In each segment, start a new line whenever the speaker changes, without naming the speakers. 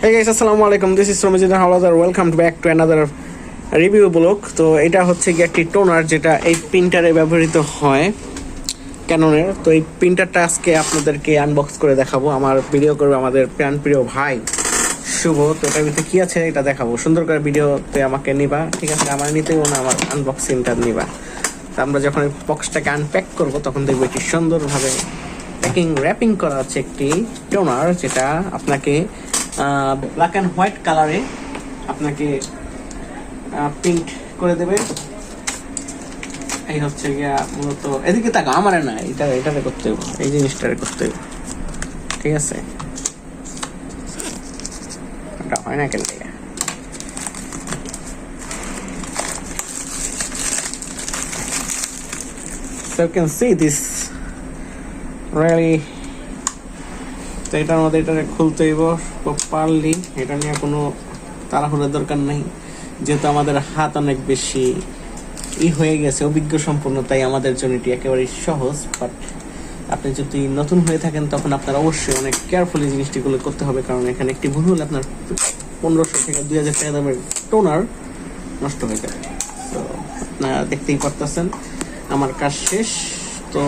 Hey guys, আসসালামু আলাইকুম। This is Ramizuddin Howlader. Welcome back to another review blog. তো এটা হচ্ছে গিয়ে একটি টোনার যেটা এই প্রিন্টারে ব্যবহৃত হয় ক্যাননের। তো এই প্রিন্টারটা আজকে আপনাদেরকে আনবক্স করে দেখাবো। আমার ভিডিও করবে আমাদের প্রিয় ভাই শুভ। তো এটার ভিতরে কী আছে এটা দেখাবো। সুন্দর করে ভিডিওতে আমাকে নিবা, ঠিক আছে? আমার নিতেও না, আমার আনবক্সিংটা নিবা। তো আমরা যখন এই বক্সটাকে আনপ্যাক করবো তখন দেখবো এটি সুন্দরভাবে র্যাপিং করা আছে একটি টোনার, যেটা আপনাকে ব্ল্যাক অ্যান্ড হোয়াইট কালারে আপনাকে প্রিন্ট করে দেবে। এই হচ্ছে গিয়া মূলত, এদিকে তাকা, আমার না, এটারে করতে হবে, এই জিনিসটারে করতে হবে, ঠিক আছে? এটা হয় না কেন? So you can see this really, তো এটার মধ্যে এটারে খুলতে হইব প্রপারলি। এটা নিয়ে কোনো তাড়াহুড়োর দরকার নেই, যেহেতু আমাদের হাত অনেক বেশি হয়ে গেছে, অভিজ্ঞ সম্পূর্ণ, তাই আমাদের জন্য এটি একেবারেই সহজ। বাট আপনি যদি নতুন হয়ে থাকেন তখন আপনার অবশ্যই অনেক কেয়ারফুলি জিনিসটিগুলো করতে হবে, কারণ এখানে একটি ভুল হলে আপনার 1500 থেকে 2000 টাকা দামের টোনার নষ্ট হয়ে যাবে। তো আপনারা দেখতেই পারতেছেন আমার কাজ শেষ। তো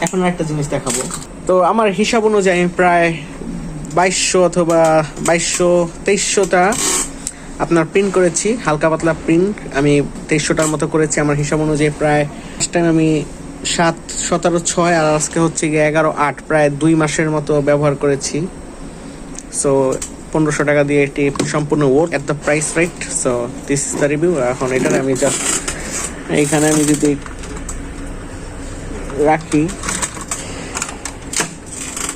এখন একটা জিনিস দেখাবো। তো আমার হিসাব অনুযায়ী প্রায় 2200 অথবা 2200-2300টা আপনার প্রিন্ট করেছি, হালকা পাতলা প্রিন্ট। আমি 2300টার মতো করেছি আমার হিসাব অনুযায়ী। প্রায় ফার্স্ট টাইম আমি 7-17-6 আর আজকে হচ্ছে গিয়ে 11-8, প্রায় 2 মাসের মতো ব্যবহার করেছি। সো 1500 টাকা দিয়ে এটি সম্পূর্ণ work at the price right. So this is the review. এখন এটার আমি জাস্ট এইখানে আমি যদি রাখি,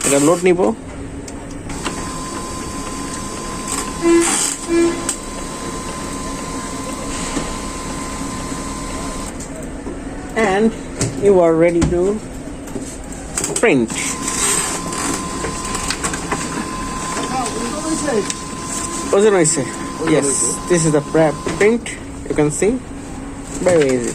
এটা লোড নিব, and you are ready to print. Yes, this is the print. You can see, very easy.